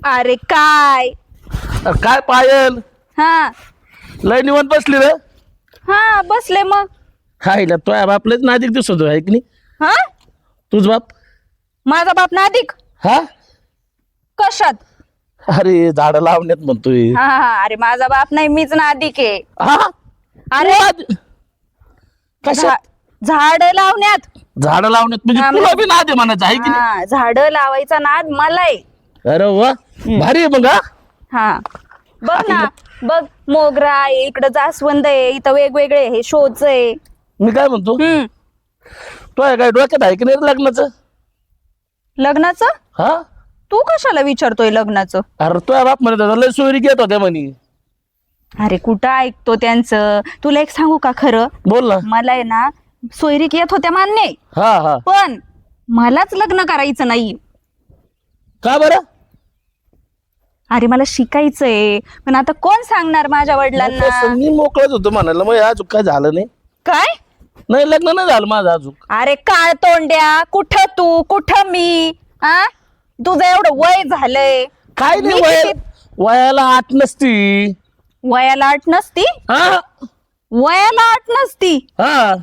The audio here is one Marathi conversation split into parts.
अरे काय काय पायल हा लय निवांत बसली रे. हा बसले मग. खायला तो बापलेच नादिक दिसतो आहे की नाही हा तुझ बाप. माझा बाप नादिक हा कशात? अरे झाड लावण्यात म्हणतोय. हा हा अरे माझा बाप नाही, मीच नादिक आहे. हा अरे कशा झाड लावण्यात. झाड लावण्यात म्हणजे हा, तुला बी नाद आहे म्हणायचं आहे की नाही. हा झाड लावायचा नाद मलाय. अरे वा भारी आहे मग. हा बघ ना, बघ मोगरा आहे, इकडं जास्वंद आहे, इथं वेगवेगळे हे शोच आहे. मी काय म्हणतो तो काय डोक्यात आहे की नाही रे लग्नाचं. लग्नाचं हा तू कशाला विचारतोय लग्नाचं? अरे तो बाप म्हणत होता लय सोयरी घेत होत्या म्हणे. अरे कुठं ऐकतो त्यांचं? तुला एक सांगू का खरं? बोल ना. मला आहे ना सोयरीक येत होत्या मान्य आहे. हा हा पण मलाच लग्न करायचं नाही. का बरं? अरे मला शिकायचंय, पण आता कोण सांगणार माझ्या वडिलांना? तसं मी मोकळच होतो म्हणायला, मग अजून काय झालं नाही. काय? नाही लग्न नाही झालं माझं अजून. अरे काळ तोंड्या, कुठं तू कुठं मी? आ तुझं एवढं वय झालंय. काय नाही मी वय किती- वयाला आठ नसती. वयाला अट नसती? हा वयाला अट नसती? हा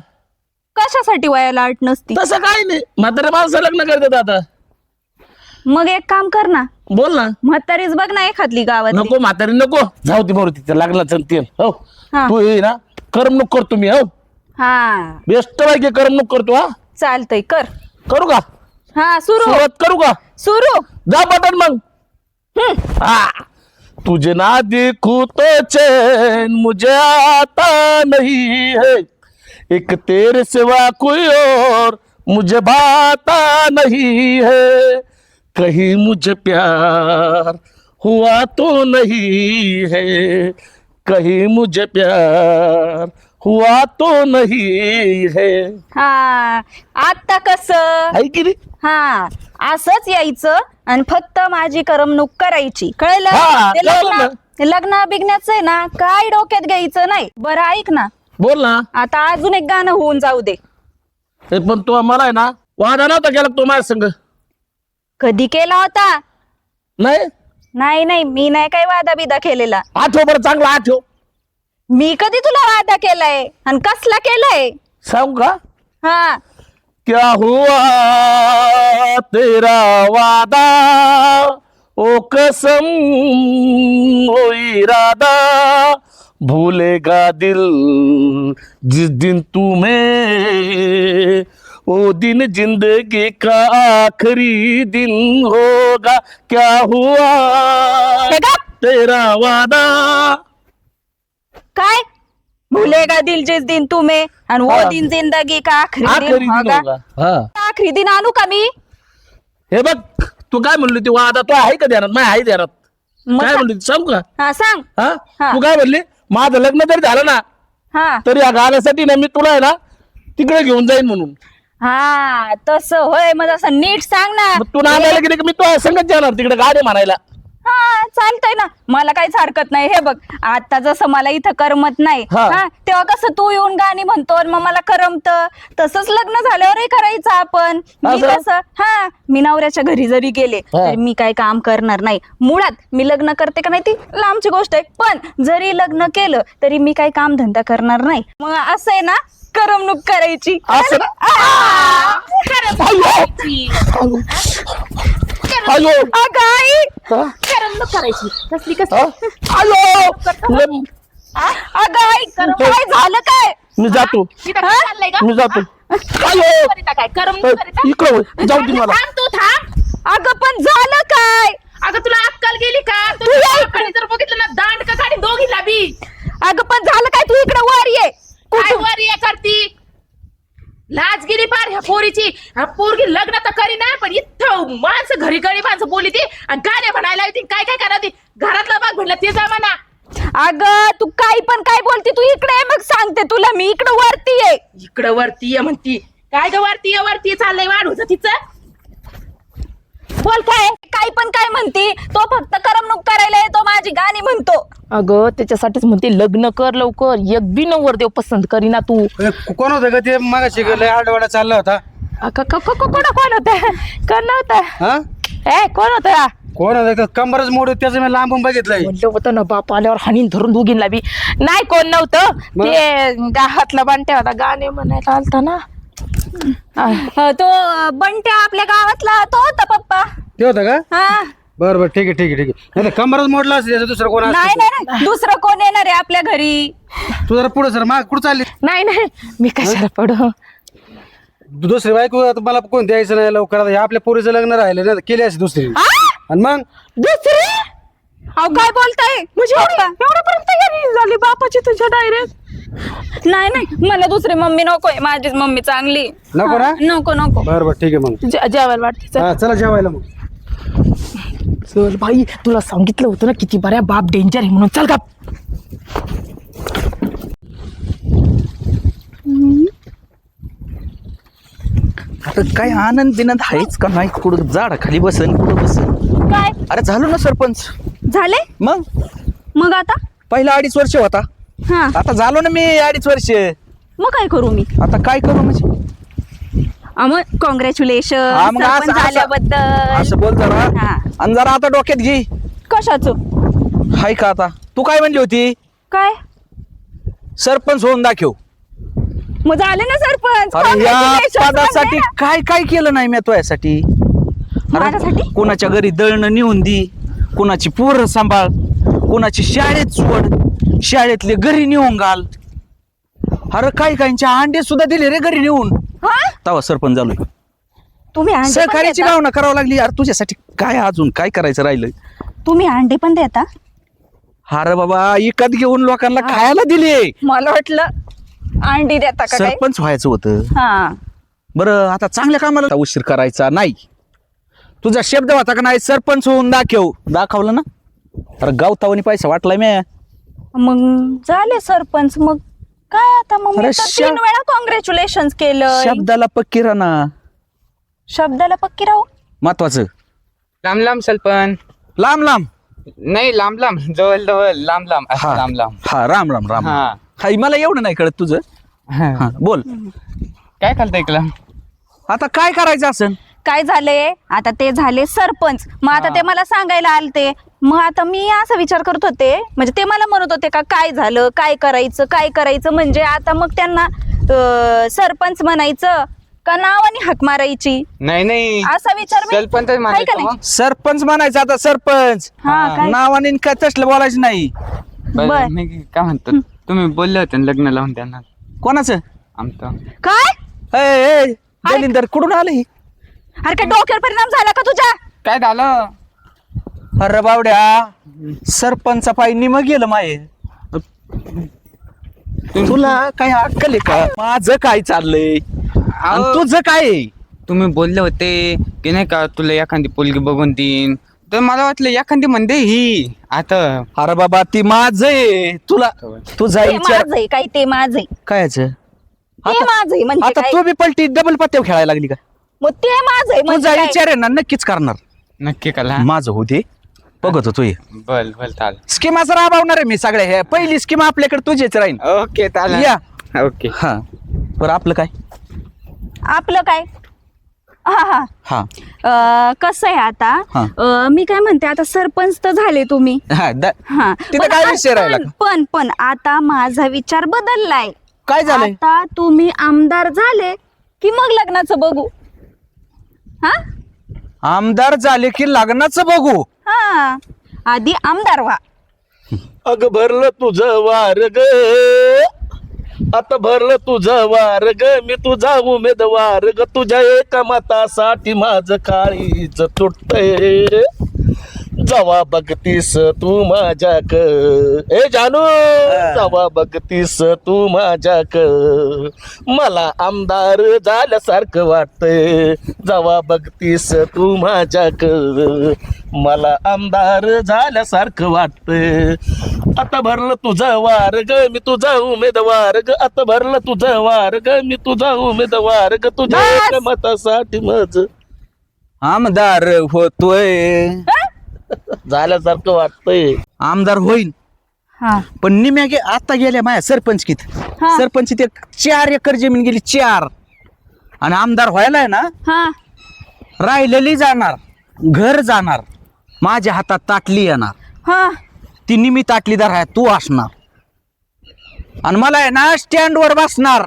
कशासाठी वयाला अट नसती? तसं काय नाही, म्हातारे माणसं लग्न करतात आता. मग एक काम कर ना, बोल ना. म्हातारीच बघ ना एखादली गावात. नको म्हातारी नको, जाऊ ती बरोबर तिच्या लग्नाचं ते हो. हा. तू ये ना करमणूक करतो मी हो. हा बेस्ट पैकी करमणूक करतो. हा चालतंय, कर. करू का हा सुरू सुरुवात करू का? सुरू. जा बटन मग. हा तुझे ना देखूं तो चैन मुझे आता नहीं है, एक तेरे सिवा कोई और मुझे भाता नहीं है, कहीं मुझे प्यार हुआ तो नहीं है, कहीं मुझे प्यार हुआ तो नहीं है. हा आता कस? आहे की नाही? हा असंच यायचं आणि फक्त माझी करमणूक करायची, कळलं? हा, ते कळलं ना. लग्न बिग्नाचं आहे ना, काय डोक्यात घ्यायचं नाही. बरं ऐक ना, बोल ना. आता अजून एक गाणं होऊन जाऊ दे. हे पण तो मला आहे ना वादा नव्हता केला तो माझ्या संग. कधी केला होता? नाही नाही नाही, मी नाही काय वादा बिदा केलेला. आठव बरं चांगला आठव. मी कधी तुला वादा केलाय आणि कसला केलाय? सांगू का? हा क्या हुआ तेरा वादा ओ कसम ओ इरादा, भूलेगा दिल जिस दिन तुम्हें, ओ दिन जिंदगी का आखिरी दिन होगा. क्या हुआ हे गप. तेरा वादा. काय भूलेगा दिल जिस दिन तुम्हें आणि वो हा. दिन जिंदगी का आखरी आखिरी दिन दिन होगा. होगा. हा आखरी दिन आणू का मी? हे बघ तू काय म्हणली ती वादा तो आहे का ध्यानात? नाही आहे ध्यानात. मग काय का- म्हणली ती सांगू का? हा सांग. हा हा. तू काय म्हणली माझं लग्न जरी झालं ना हा तरी या गाण्यासाठी ना मी तुला आहे ना तिकडे घेऊन जाईन म्हणून. हा तस होय, मग असं नीट सांग ना. मग तू नांदायला गेली की मी तुला संगत जाणार तिकडे गाणे म्हणायला. हा चालतंय ना, मला काहीच हरकत नाही. हे बघ आता जसं मला इथं करमत नाही, हा. हा तेव्हा कसं तू येऊन गाणी म्हणतो आणि मग मला करमत, तसंच लग्न झाल्यावरही करायचं आपण. मी असं? कसं हा मी नवऱ्याच्या घरी जरी गेले हा. तरी मी काय काम करणार नाही. मुळात मी लग्न करते का नाही ती लांबची गोष्ट आहे, पण जरी लग्न केलं तरी मी काही काम धंदा करणार नाही. मग असं आहे ना, करमणूक करायची. असं ना? आ! अयो अगं आई, हा? करमणूक करायची कसली कसली हा? अयो लम- अगं आई, काय झालं काय? मी जातो तिथं काय चाललंय का? मी जातो. अयो करीता काय करमणूक करीता? इकडं वळ. जाऊ दे मला. थांब तू थांब. अगं पण झालं काय? अगं तुला अक्कल गेली का? तू या इकडे. तुझ्या जर बघितलं ना दांड का काढी दोघीला बी. अगं पण झालं काय? तू इकडे वर ये. काय कुठं? वर ये करती? लाज गेली पार ह्या पोरीची. ह्या पोरगी लग्न तर करी ना, पण इथं माणसं घरी गडी माणसं बोली ती आणि गाणे म्हणायला येते. काय काय करा ती घरातला भाग म्हणलं ते जमाना. अगं तू काही पण काय बोलती? तू इकडे ये, मग सांगते तुला मी. इकडे वरती ये. इकडं वरती ये म्हणती. काय ग वरती चाललंय वाढूचं तिचं. बोल काय काय पण काय म्हणती? तो फक्त करमणूक करायला येतो, माझी गाणी म्हणतो. अगं त्याच्यासाठीच म्हणते लग्न कर लवकर, एक बी नवरदेव पसंत करीना तू. कोण होतं का ते मगाशी लय आडवाडा चालला होता? कोण होता? कोण होता? हा ए कोण होता? कोण होतं कंबरच मोड त्याचं मी लांबून बघितलंय. म्हणलं होतं ना बाप आल्यावर हानीन धरून दोघींना बी. नाही कोण नव्हतं ते गावातला बांट्या होता गाणे म्हणायला आलता ना. तो बंट्या आपल्या गावातला तो होता पप्पा. ते होतं का? हा बरं ठीक आहे ठीक आहे ठीक आहे. नाही कंबरच मोडला असेल त्याचं दुसरं कोण नाही असतं. नाही नाही. दुसरं कोण येणार आहे आपल्या घरी? तू जरा पुढे सर माग कुठं चालली? नाही नाही मी कशाला पडू. दुसरी बायको आता मला कोण द्यायचं नाही लवकर. आता हे आपल्या पोरीचं लग्न राहिलं ना केली अशी दुसरी. आणि मग दुसरी अहो काय बोलताय म्हणजे पप्पा? एवढ्यापर्यंत तयारी झाली बापाची तुझ्या डायरेक्ट. नाही नाही मला दुसरी मम्मी नकोय. माझीच मम्मी चांगली. नको ना? नको नको. बरं बरं ठीक आहे मग. जेवायला वाटते. हा चला जेवायला मग. चल भाई तुला सांगितलं होतं ना किती बऱ्या बाप डेंजर आहे म्हणून. चल का. आता काय आनंद बिनंद आहेच का नाही? कुठं झाड खाली बसन कुठं बसन. काय अरे झालो ना सरपंच. झाले मग मग आता? पहिला 2.5 वर्ष होता. हा आता झालो ना मी 2.5 वर्ष. मग काय करू मी? आता काय करू म्हणजे? मग कॉंग्रॅच्युलेशन हा, मग असं- झाल्याबद्दल. असं बोल जरा. हा. आणि जरा आता डोक्यात घे. कशाचं? हाय का आता? तू काय म्हणली होती? काय सरपंच होऊन दाखव. मग झाले ना सरपंच. अरे या Congratulations पदासाठी म्हणले. काय काय केलं नाही मी तुझ्यासाठी? माझ्यासाठी? कोणाच्या घरी दळणं नेऊन दे, कोणाची पोरं सांभाळ, कोणाची शाळेत सोड, शाळेतले घरी नेऊन घाल. अरे काही काहींचे अंडे सुद्धा दिले रे घरी नेऊन. हा? तवा सरपंच झालोय. तुम्ही अंडे पण सहकार्याची देता? भावना करावं लागली. अरे तुझ्यासाठी काय अजून काय करायचं राहिलंय? तुम्ही अंडे पण देता? अरे बाबा इकत घेऊन लोकांना खायला दिले. मला वाटलं अंडी देता का काय? सरपंच व्हायचं होतं. हा बरं आता चांगल्या कामाला उशीर करायचा नाही. तुझा शब्द होता का नाही सरपंच होऊन दाखवलं ना. अरे गावतावानी पैसा वाटलाय मी. मग झाले सरपंच. मग काय आता? मग मी अरे तर 3 वेळा कॉंग्रॅच्युलेशन केलं. शब्दाला पक्की राहना शब्दाला पक्की राहू. महत्वाचं. लांब लांब सलपन. लांब लांब. नाही लांब लांब जवळ जवळ लांब लांब असं हा लांब लांब. हा राम राम राम. हा. हाय मला एवढं नाही कळत तुझं. हा बोल. काय खालतं ऐकलं? आता काय करायचं असं? काय झाले? आता ते झाले सरपंच. मग आता ते मला सांगायला आलते. मग आता मी असा विचार करत होते, म्हणजे ते मला म्हणत होते का काय झालं, काय करायचं म्हणजे आता मग त्यांना सरपंच म्हणायचं का नावाने हाक मारायची नाही नाही असा विचार मी- सरपंच आहे का म्हणायचं नाही? मग. सरपंच म्हणायचं आता सरपंच. हा काय नावाने काय तसलं बोलायचं नाही. बर. बरं, मी काय म्हणतो तुम्ही बोलले होते ना लग्न लावून त्यांना कोणाचं? आमचं. काय? दलिंदर कुठून आलं ही? अरे काय डोक्यावर परिणाम झाला का तुझ्या? काय झालं? अरे बावड्या सरपंचा पायी निम गेलं माये. तुला काय अक्कल आहे का? माझं काय चाललंय आणि अहो, तुझं काय आहे? तुम्ही बोलले होते की नाही का तुला एखादी पोलगी बघून देईन, तर मला वाटलं एखादी म्हणते ही आता. अरे बाबा ती माझं आहे. तुला तुझा ते विचार माझं आहे काय? ते माझं आहे. कायचं? ते माझं आहे म्हणजे आता काय? तू बी पलटी डबल पत्त्यावर खेळायला लागली का? मग ते माझं आहे म्हणजे तुझा काय? विचार आहे ना नक्कीच करणार. नक्की कला. माझं होते बघत होतो. बल बल चाल. स्कीमाचं राबवणार आहे मी सगळ्या. हे पहिली स्कीम आपल्याकडे तुझीच राहील. ओके चाल. या. ओके. हा बरं आपलं काय? आपलं काय? हा हा हा कसं आहे आता? हा. मी काय म्हणते, आता सरपंच तर झाले तुम्ही. हा हा तिथं पण काय विषय राहिला का? पण आता माझा विचार बदललाय. काय झालंय? आता तुम्ही आमदार झाले की मग लग्नाचं बघू. हा आमदार झाले की लग्नाचं बघू. हा आधी आमदार व्हा. अग भरलं तुझं वार ग, आता भरलं तुझं वार ग, मी तुझा उमेदवार ग, तुझ्या एका मतासाठी माझं काळीच तुटतंय. जवा बघतीस तू माझ्याक, ए जानू जवा बघतीस तू माझ्याक, मला आमदार झाल्यासारखं वाटतंय. जवा बघतीस तू माझ्याक, मला आमदार झाल्यासारखं वाटतंय. आता भरलं तुझं वार ग, मी तुझा उमेदवार ग, आता भरलं तुझं वार ग, मी तुझा उमेदवार ग, तुझ्या एका मतासाठी माझं आमदार होतोय. झाल्यासारखं वाटतंय. आमदार होईल हा पण निम्या आता गेल्या माझ्या सरपंचकीत. हा. सरपंच ते 4 एकर जमीन गेली 4. आणि आमदार व्हायला आहे ना हा राहिलेली जाणार, घर जाणार माझ्या हातात ताटली येणार, हा ती निमी ताटलीदार आहे, तू असणार आणि मला आहे ना स्टँडवर बसणार.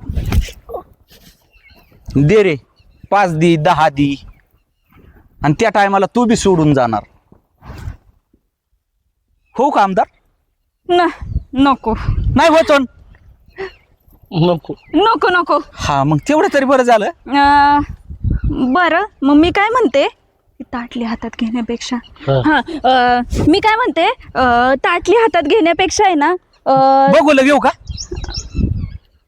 दे रे 5 दी 10 दी आणि त्या टायमाला तू बी सोडून जाणार. हो का आमदार? नको नाही होतो. नको नको नको. हा मग तेवढं तरी बरं झालं. बरं मग मी काय म्हणते, ताटली हातात घेण्यापेक्षा मी काय म्हणते, ताटली हातात घेण्यापेक्षा आहे ना बघू घेऊ का?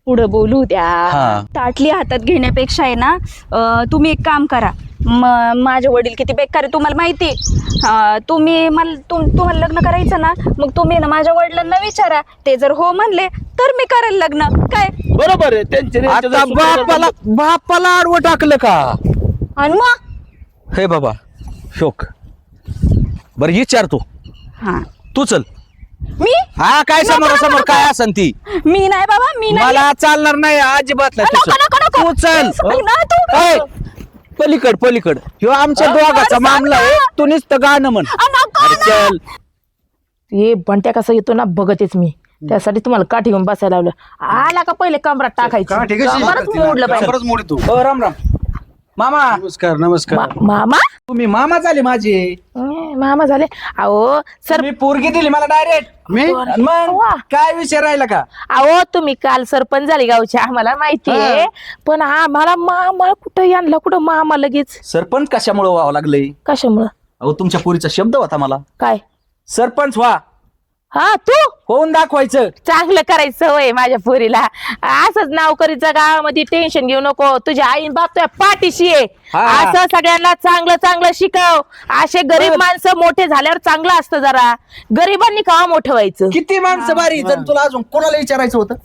पुढं बोलू द्या. हा. ताटली हातात घेण्यापेक्षा आहे ना तुम्ही एक काम करा. माझे वडील किती बेकार आहे तुम्हाला माहिती. तुम्ही तुम्हाला लग्न करायचं ना, मग तुम्ही ना माझ्या वडिलांना विचारा, ते जर हो म्हणले तर मी करेल लग्न. काय बरोबर आहे त्यांचे आता बापाला आडवं टाकलं का? आणि मग हे बाबा शोक बरं विचारतो. हा तू चल. मी हा काय समोर काय असन ती मी नाही बाबा, मी नाही. मला चालणार नाही अजिबात नाही. नको, नको, नको. तू चल. सांग ना तू. ए, पलीकड ह्यो आमच्या दोघाचा मामला आहे. तू नुसतं गाणं म्हण. नको अरे चल. हे बंट्या कसं येतो ना बघतेच मी, त्यासाठी तुम्हाला काठी घेऊन बसायला लावलं. आला का पहिले कमरात टाकायचं, का ठीक आहे कमरच मोडलं पाहिजे. कमरच मोडी तू. हो राम राम मामा. नमस्कार नमस्कार. मामा तुम्ही मामा झाले माझे. मामा झाले. अहो सर, मी पोरगी दिली मला डायरेक्ट. मी मग वा. काय विषय राहिला का? अहो तुम्ही काल सरपंच झाले गावचे, आम्हाला माहितीये. पण आम्हाला मामा कुठं आणला, कुठं मामा लगेच सरपंच कशामुळे व्हावं लागलंय? कशामुळं? अहो तुमच्या पोरीचा शब्द होता मला, काय? सरपंच व्हा, हा तू होऊन दाखवायचं. चांगलं करायचं होय माझ्या पोरीला. असंच नावकरीचं गावामध्ये टेन्शन घेऊ नको. तुझ्या आईन बाप तुझ्या पाठीशी आहे. हा. असं सगळ्यांना चांगलं चांगलं शिकव. असे गरीब माणसं मोठे झाल्यावर चांगलं असतं. जरा गरिबांनी का मोठं व्हायचं. किती माणसं बारी जर तुला अजून कोणाला विचारायचं होतं?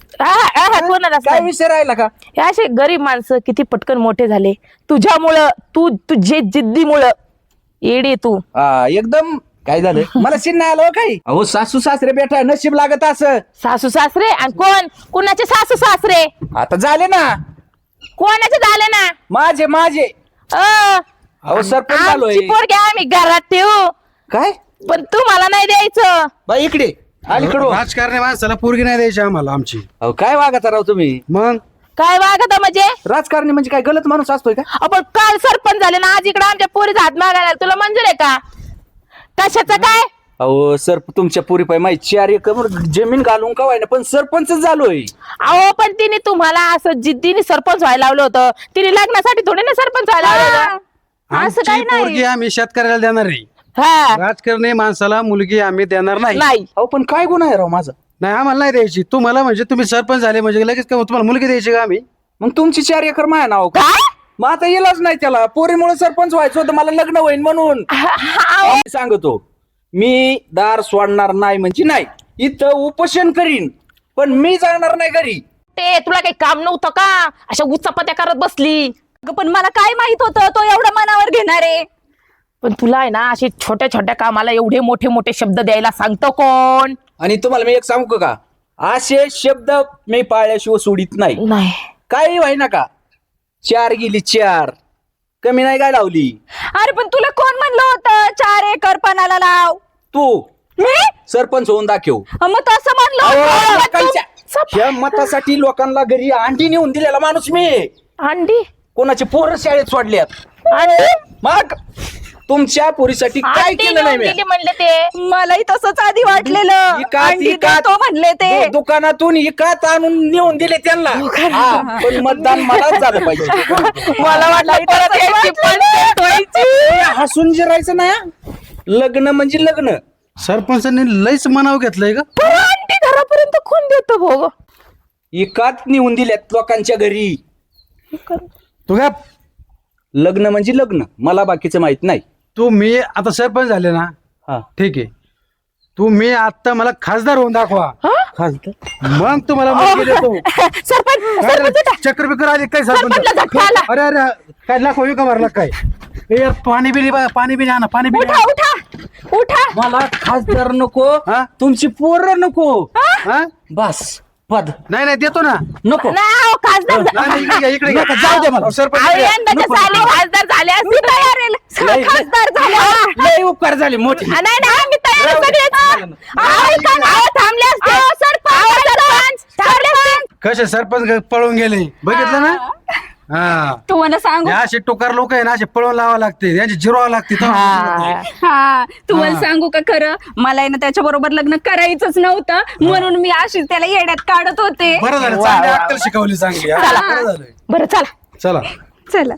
कोणालाच काय नाही. विषय राहिला का? हे असे गरीब माणसं किती पटकन मोठे झाले तुझ्यामुळं. तुझे जिद्दीमुळं. येडी तू. एकदम काय झालं मला शिन नाही आलं हो काही. अहो सासू सासरे बेटा नशीब लागत असं. सासू सासरे आणि कुणाचे सासू सासरे? आता झाले ना कोणाचे झाले ना? माझे अहो सरपंच झालोय. आमची पोरगी आम्ही घरात ठेवू, काय पण तुम्हाला नाही द्यायचं. बाई इकडे अलीकडे. राजकारणी माणसाला पोरगी नाही द्यायची आम्हाला आमची. अहो काय वागता राव तुम्ही? मग काय वागत म्हणजे? राजकारणी म्हणजे काय गलत माणूस असतोय का? आपण काल सरपंच झाले ना, आज इकडे आमच्या पोरीचा हात मागायला तुला मंजूर आहे का? कशाचं काय? अहो सर तुमच्या पुरी पाय माहिती 4 एकर जमीन घालून का व्हायना पण सरपंच झालोय. अहो पण तिने तुम्हाला असं जिद्दीने सरपंच व्हायला लावलं होतं. तिने लग्नासाठी थोडी ना सरपंच व्हायला लावलं. असं आमची काही नाही. पोरगी आम्ही शेतकऱ्याला देणार नाही. हा राजकारणी माणसाला मुलगी आम्ही देणार नाही. नाही. अहो पण काय गुन्हा आहे राव माझा? नाही आम्हाला नाही द्यायची. तुम्हाला म्हणजे तुम्ही सरपंच झाले म्हणजे लगेच काय तुम्हाला मुलगी द्यायची का आम्ही? मग तुमची 4 एकर माया नाव का? काय? मग आता येलाच नाही त्याला. पोरीमुळे सरपंच व्हायचं होतं मला, लग्न होईन म्हणून. मी सांगतो मी दार सोडणार नाही म्हणजे नाही. इथं उपोषण करीन पण मी जाणार नाही घरी. ते तुला काही काम नव्हतं का? अशा उच्चापत्या करत बसली. अगं, पण मला काय माहित होतं तो एवढं मनावर घेणार आहे. पण तुला आहे ना असे छोट्या छोट्या कामाला एवढे मोठे मोठे शब्द द्यायला सांगतो कोण? आणि तुम्हाला मी एक सांगू का, असे शब्द मी पाळल्याशिवाय सोडित नाही. नाही. काही व्हायना का 4 गेली 4 कमी नाही काय लावली. अरे पण तुला कोण म्हणलं होतं 4 एकर पणाला लाव? तू मी सरपंच होऊन दाखव. मग तसं म्हणलं होतं. लोकांच्या ह्या मतासाठी लोकांना घरी अंडी नेऊन दिलेला माणूस मी. अंडी कोणाचे पोरं शाळेत सोडल्यात. अंडी मग तुमच्या पोरीसाठी काय अंडी केलं नाही नेऊन मी? दिली म्हणले ते. मलाही तसंच आधी वाटलेलं. इकात- अंडी इकात- देतो म्हणले ते. दुकानातून इकात आणून नेऊन दिले त्यांना. हा, पण मतदान मलाच झालं पाहिजे. मला वाटलं परत यायची पंचायत व्हायची. हसून जिरायचं ना. लग्न म्हणजे लग्न. सरपंचांनी लईच मनाव घेतलंय का? पण अंडी घरापर्यंत कोण देतो भोग? इकात नेऊन दिल्यात लोकांच्या घरी. तू काय लग्न म्हणजे लग्न, मला बाकीचं माहित नाही. मी आता सरपंच झाले ना, हा ठीक आहे. तुम्ही आता मला खासदार होऊन दाखवा, मग तुम्हाला मुलगी देतो. सरपंच चक्कर बिकर आली काय सरपंचला झटका आला. सरपंच? अरे अरे काय लाखो का भरला काय? ए यार, पाणी बिनी पाणी बिनी आणा, पाणी बिनी उठा उठा उठा. मला खासदार नको, हा? तुमची पोरं नको. हा? बस पद नाही नाही देतो ना. नको नाही अहो, खासदार नाही, नाही, इकडे घ्या, इकडे घ्या. नका, जाऊ दे मला. अहो, सरपंच अहो, इकडे घ्या. यंदाच्या नको, साली नको. खासदार झाले असते तयार लय- खासदार झाले लय उपकार झाले मोठे. नाही नाही आम्ही तयार सगळेच थांबले असते सरपंच थांबले असते. कसे सरपंच पळून गेले बघितलं ना. हा तुम्हाला सांगू हे असे टोकार लोक आहे ना, असे पळून लावावं लागते, यांची जिरवावं लागते. हा तुम्हाला सांगू का खरं मला आहे ना त्याच्या बरोबर लग्न करायचंच नव्हतं म्हणून मी अशीच त्याला येड्यात काढत होते. बरं झालं, चांगली अक्कल शिकवली चांगली. हा, बरं झालं. बरं चला चला चला